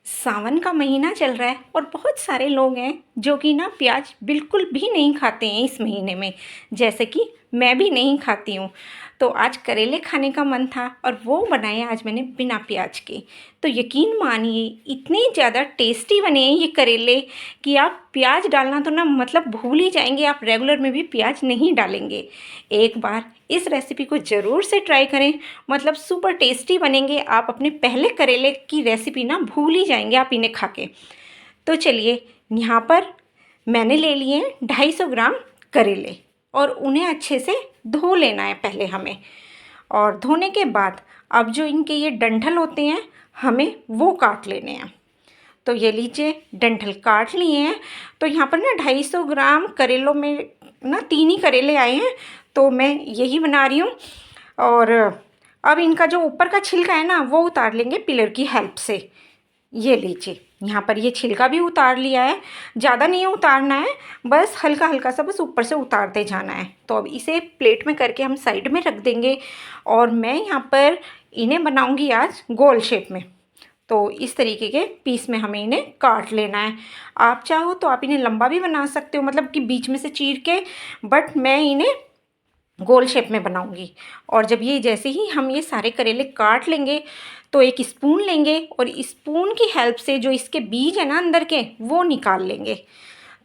सावन का महीना चल रहा है और बहुत सारे लोग हैं जो कि ना प्याज बिल्कुल भी नहीं खाते हैं इस महीने में, जैसे कि मैं भी नहीं खाती हूँ। तो आज करेले खाने का मन था और वो बनाए आज मैंने बिना प्याज के। तो यकीन मानिए इतने ज़्यादा टेस्टी बने हैं ये करेले कि आप प्याज डालना तो ना मतलब भूल ही जाएंगे, आप रेगुलर में भी प्याज नहीं डालेंगे। एक बार इस रेसिपी को ज़रूर से ट्राई करें, मतलब सुपर टेस्टी बनेंगे। आप अपने पहले करेले की रेसिपी ना भूल ही जाएंगे आप इन्हें खा के। तो चलिए, यहाँ पर मैंने ले लिए हैं 250 ग्राम करेले और उन्हें अच्छे से धो लेना है पहले हमें। और धोने के बाद अब जो इनके ये डंठल होते हैं हमें वो काट लेने हैं। तो ये लीजिए, डंठल काट लिए हैं। तो यहाँ पर ना 250 ग्राम करेलों में ना 3 ही करेले आए हैं, तो मैं यही बना रही हूँ। और अब इनका जो ऊपर का छिलका है ना वो उतार लेंगे पिलर की हेल्प से। ये लीजिए, यहाँ पर ये छिलका भी उतार लिया है। ज़्यादा नहीं उतारना है, बस हल्का हल्का सा बस ऊपर से उतारते जाना है। तो अब इसे प्लेट में करके हम साइड में रख देंगे और मैं यहाँ पर इन्हें बनाऊँगी आज गोल शेप में। तो इस तरीके के पीस में हमें इन्हें काट लेना है। आप चाहो तो आप इन्हें लंबा भी बना सकते हो, मतलब कि बीच में से चीर के, बट मैं इन्हें गोल शेप में बनाऊंगी। और जब ये जैसे ही हम ये सारे करेले काट लेंगे तो एक स्पून लेंगे और स्पून की हेल्प से जो इसके बीज है ना अंदर के वो निकाल लेंगे।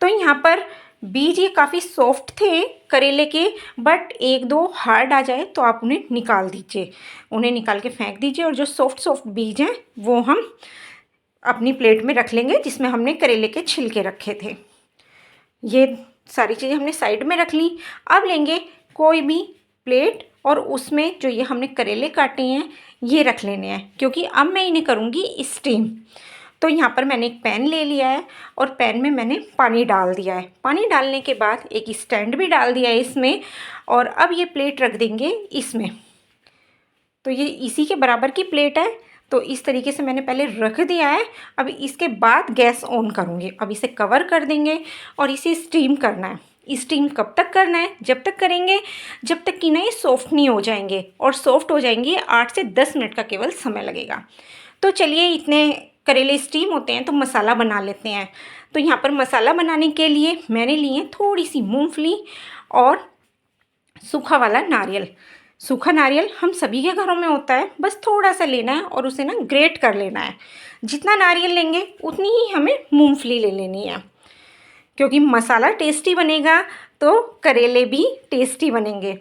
तो यहाँ पर बीज ये काफ़ी सॉफ्ट थे करेले के, बट एक दो हार्ड आ जाए तो आप उन्हें निकाल दीजिए, उन्हें निकाल के फेंक दीजिए। और जो सॉफ्ट सॉफ्ट बीज हैं वो हम अपनी प्लेट में रख लेंगे जिसमें हमने करेले के छिलके रखे थे। ये सारी चीज़ें हमने साइड में रख ली। अब लेंगे कोई भी प्लेट और उसमें जो ये हमने करेले काटे हैं ये रख लेने हैं, क्योंकि अब मैं इन्हें करूँगी स्टीम। तो यहाँ पर मैंने एक पैन ले लिया है और पैन में मैंने पानी डाल दिया है। पानी डालने के बाद एक स्टैंड भी डाल दिया है इसमें, और अब ये प्लेट रख देंगे इसमें। तो ये इसी के बराबर की प्लेट है, तो इस तरीके से मैंने पहले रख दिया है। अब इसके बाद गैस ऑन करूँगी। अब इसे कवर कर देंगे और इसे स्टीम करना है। स्टीम कब तक करना है? जब तक करेंगे जब तक कि ना ये सॉफ्ट नहीं हो जाएंगे, और सॉफ्ट हो जाएंगे 8 से 10 मिनट का केवल समय लगेगा। तो चलिए, इतने करेले स्टीम होते हैं तो मसाला बना लेते हैं। तो यहाँ पर मसाला बनाने के लिए मैंने ली है थोड़ी सी मूंगफली और सूखा वाला नारियल। सूखा नारियल हम सभी के घरों में होता है, बस थोड़ा सा लेना है और उसे ना ग्रेट कर लेना है। जितना नारियल लेंगे उतनी ही हमें मूंगफली ले लेनी है, क्योंकि मसाला टेस्टी बनेगा तो करेले भी टेस्टी बनेंगे।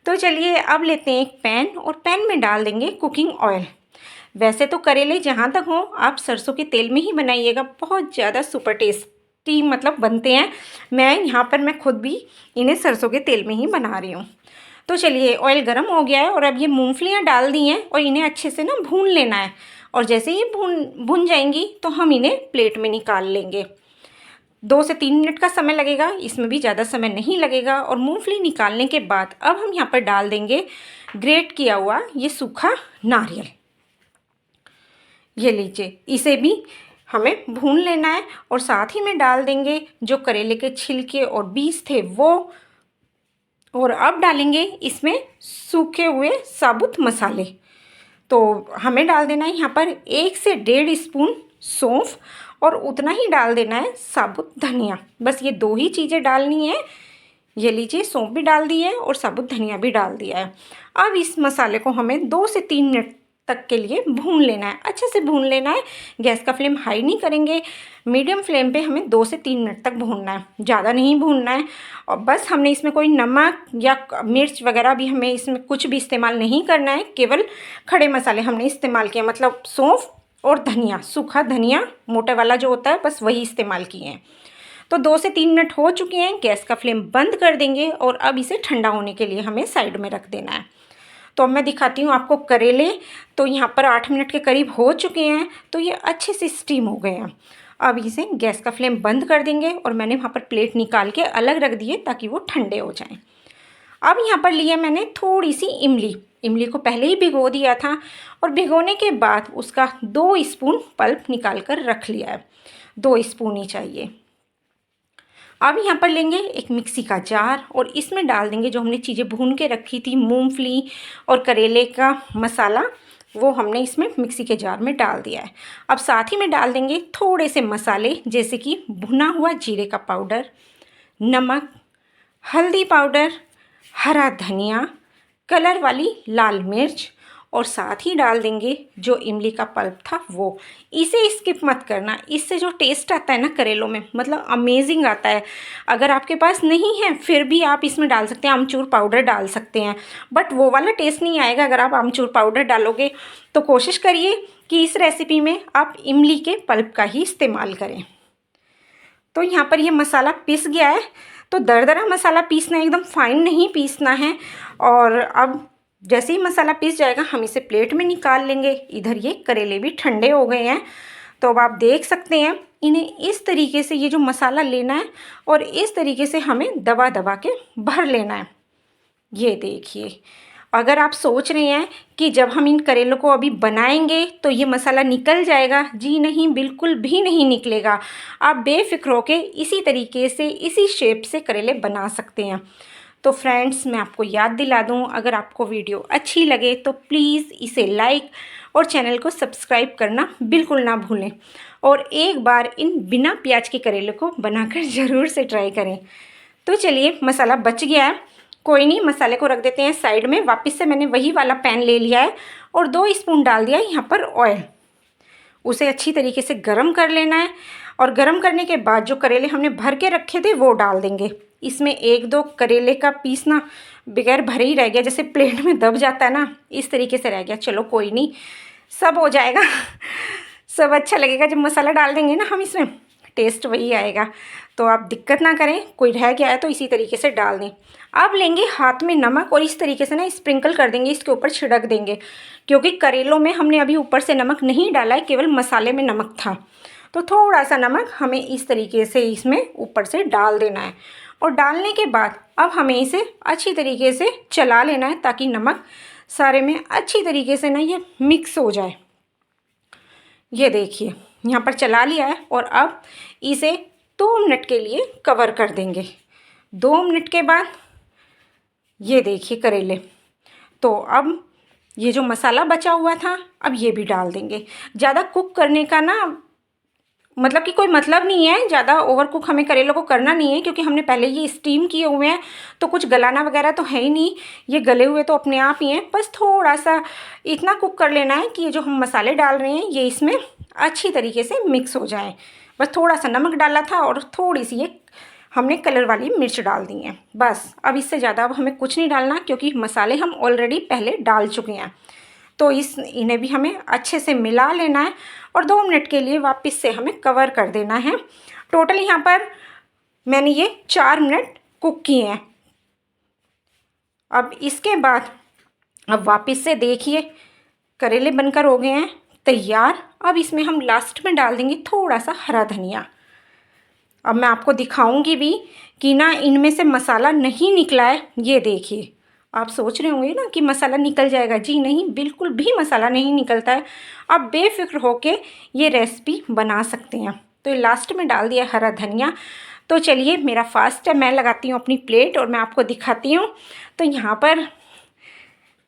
तो चलिए, अब लेते हैं एक पैन और पैन में डाल देंगे कुकिंग ऑयल। वैसे तो करेले जहाँ तक हो आप सरसों के तेल में ही बनाइएगा, बहुत ज़्यादा सुपर टेस्टी मतलब बनते हैं। मैं खुद भी इन्हें सरसों के तेल में ही बना रही हूँ। तो चलिए, ऑयल गर्म हो गया है और अब ये मूंगफलियाँ डाल दी हैं और इन्हें अच्छे से ना भून लेना है। और जैसे ही भून जाएंगी तो हम इन्हें प्लेट में निकाल लेंगे। 2 से 3 मिनट का समय लगेगा, इसमें भी ज़्यादा समय नहीं लगेगा। और मूंगफली निकालने के बाद अब हम यहाँ पर डाल देंगे ग्रेट किया हुआ ये सूखा नारियल। ये लीजिए, इसे भी हमें भून लेना है। और साथ ही में डाल देंगे जो करेले के छिलके और बीज थे वो। और अब डालेंगे इसमें सूखे हुए साबुत मसाले। तो हमें डाल देना है यहाँ पर 1 से 1.5 स्पून सौंफ, और उतना ही डाल देना है साबुत धनिया। बस ये 2 ही चीज़ें डालनी है। ये लीजिए, सौंफ भी डाल दी है और साबुत धनिया भी डाल दिया है। अब इस मसाले को हमें 2 से 3 मिनट तक के लिए भून लेना है, अच्छे से भून लेना है। गैस का फ्लेम हाई नहीं करेंगे, मीडियम फ्लेम पे हमें 2 से 3 मिनट तक भूनना है, ज़्यादा नहीं भूनना है। और बस हमने इसमें कोई नमक या मिर्च वगैरह भी हमें इसमें कुछ भी इस्तेमाल नहीं करना है, केवल खड़े मसाले हमने इस्तेमाल किए, मतलब सौंफ और धनिया, सूखा धनिया मोटे वाला जो होता है, बस वही इस्तेमाल किए हैं। तो 2 से 3 मिनट हो चुके हैं, गैस का फ्लेम बंद कर देंगे और अब इसे ठंडा होने के लिए हमें साइड में रख देना है। तो अब मैं दिखाती हूँ आपको करेले। तो यहाँ पर 8 मिनट के करीब हो चुके हैं, तो ये अच्छे से स्टीम हो गए हैं। अब इसे गैस का फ्लेम बंद कर देंगे और मैंने वहाँ पर प्लेट निकाल के अलग रख दिए ताकि वो ठंडे हो जाएं। अब यहाँ पर लिया मैंने थोड़ी सी इमली। इमली को पहले ही भिगो दिया था और भिगोने के बाद उसका 2 स्पून पल्प निकाल कर रख लिया है। 2 स्पून ही चाहिए। अब यहाँ पर लेंगे एक मिक्सी का जार और इसमें डाल देंगे जो हमने चीज़ें भून के रखी थी, मूंगफली और करेले का मसाला। वो हमने इसमें मिक्सी के जार में डाल दिया है। अब साथ ही में डाल देंगे थोड़े से मसाले, जैसे कि भुना हुआ जीरे का पाउडर, नमक, हल्दी पाउडर, हरा धनिया, कलर वाली लाल मिर्च, और साथ ही डाल देंगे जो इमली का पल्प था वो। इसे स्किप मत करना, इससे जो टेस्ट आता है ना करेलों में, मतलब अमेजिंग आता है। अगर आपके पास नहीं है फिर भी आप इसमें डाल सकते हैं, आमचूर पाउडर डाल सकते हैं, बट वो वाला टेस्ट नहीं आएगा अगर आप आमचूर पाउडर डालोगे। तो कोशिश करिए कि इस रेसिपी में आप इमली के पल्प का ही इस्तेमाल करें। तो यहाँ पर ये मसाला पिस गया है। तो दरदरा मसाला पीसना है, एकदम फाइन नहीं पीसना है। और अब जैसे ही मसाला पीस जाएगा हम इसे प्लेट में निकाल लेंगे। इधर ये करेले भी ठंडे हो गए हैं। तो अब आप देख सकते हैं, इन्हें इस तरीके से ये जो मसाला लेना है और इस तरीके से हमें दबा दबा के भर लेना है। ये देखिए, अगर आप सोच रहे हैं कि जब हम इन करेलों को अभी बनाएंगे तो ये मसाला निकल जाएगा, जी नहीं, बिल्कुल भी नहीं निकलेगा। आप बेफिक्र होके इसी तरीके से, इसी शेप से करेले बना सकते हैं। तो फ्रेंड्स, मैं आपको याद दिला दूं, अगर आपको वीडियो अच्छी लगे तो प्लीज़ इसे लाइक और चैनल को सब्सक्राइब करना बिल्कुल ना भूलें। और एक बार इन बिना प्याज के करेले को बनाकर ज़रूर से ट्राई करें। तो चलिए, मसाला बच गया है, कोई नहीं, मसाले को रख देते हैं साइड में। वापस से मैंने वही वाला पैन ले लिया है और 2 स्पून डाल दिया है यहाँ पर ऑयल। उसे अच्छी तरीके से गरम कर लेना है। और गरम करने के बाद जो करेले हमने भर के रखे थे वो डाल देंगे। इसमें 1-2 करेले का पीस ना बगैर भरे ही रह गया, जैसे प्लेट में दब जाता है ना, इस तरीके से रह गया। चलो कोई नहीं, सब हो जाएगा। सब अच्छा लगेगा जब मसाला डाल देंगे ना हम इसमें, टेस्ट वही आएगा। तो आप दिक्कत ना करें, कोई रह गया है तो इसी तरीके से डाल दें। अब लेंगे हाथ में नमक और इस तरीके से ना स्प्रिंकल कर देंगे, इसके ऊपर छिड़क देंगे, क्योंकि करेलों में हमने अभी ऊपर से नमक नहीं डाला है, केवल मसाले में नमक था। तो थोड़ा सा नमक हमें इस तरीके से इसमें ऊपर से डाल देना है। और डालने के बाद अब हमें इसे अच्छी तरीके से चला लेना है, ताकि नमक सारे में अच्छी तरीके से ना ये मिक्स हो जाए। ये देखिए, यहाँ पर चला लिया है। और अब इसे 2 मिनट के लिए कवर कर देंगे। 2 मिनट के बाद ये देखिए करेले। तो अब ये जो मसाला बचा हुआ था अब ये भी डाल देंगे। ज़्यादा कुक करने का ना मतलब कि कोई मतलब नहीं है, ज़्यादा ओवर कुक हमें करेलों को करना नहीं है, क्योंकि हमने पहले ये स्टीम किए हुए हैं, तो कुछ गलाना वगैरह तो है ही नहीं। ये गले हुए तो अपने आप ही हैं। बस थोड़ा सा इतना कुक कर लेना है कि ये जो हम मसाले डाल रहे हैं ये इसमें अच्छी तरीके से मिक्स हो जाए। बस थोड़ा सा नमक डाला था और थोड़ी सी ये हमने कलर वाली मिर्च डाल दी है, बस। अब इससे ज़्यादा अब हमें कुछ नहीं डालना, क्योंकि मसाले हम ऑलरेडी पहले डाल चुके हैं। तो इन्हें भी हमें अच्छे से मिला लेना है और 2 मिनट के लिए वापस से हमें कवर कर देना है। टोटल यहाँ पर मैंने ये 4 मिनट कुक किए हैं। अब इसके बाद अब वापस से देखिए करेले बनकर हो गए हैं तैयार। अब इसमें हम लास्ट में डाल देंगे थोड़ा सा हरा धनिया। अब मैं आपको दिखाऊंगी भी कि ना इनमें से मसाला नहीं निकला है। ये देखिए, आप सोच रहे होंगे ना कि मसाला निकल जाएगा, जी नहीं, बिल्कुल भी मसाला नहीं निकलता है। आप बेफिक्र होके ये रेसिपी बना सकते हैं। तो लास्ट में डाल दिया हरा धनिया। तो चलिए, मेरा फास्ट है, मैं लगाती हूँ अपनी प्लेट और मैं आपको दिखाती हूँ। तो यहाँ पर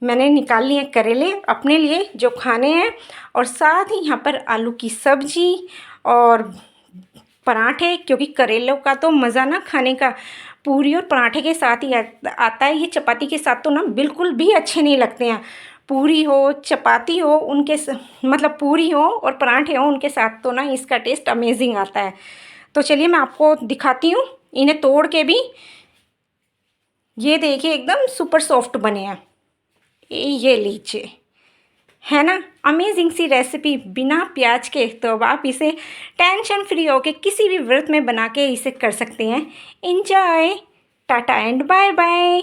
मैंने निकाल लिए करेले अपने लिए जो खाने हैं, और साथ ही यहाँ पर आलू की सब्जी और पराठे, क्योंकि करेलों का तो मज़ा ना खाने का पूरी और पराठे के साथ ही आता है। ये चपाती के साथ तो ना बिल्कुल भी अच्छे नहीं लगते हैं। पूरी हो, चपाती हो, मतलब पूरी हो और पराठे हो, उनके साथ तो ना इसका टेस्ट अमेजिंग आता है। तो चलिए मैं आपको दिखाती हूँ इन्हें तोड़ के भी। ये देखिए, एकदम सुपर सॉफ्ट बने हैं। ये लीजिए, है ना अमेजिंग सी रेसिपी बिना प्याज के। तो अब आप इसे टेंशन फ्री होके किसी भी व्रत में बना के इसे कर सकते हैं। Enjoy, tata and bye bye.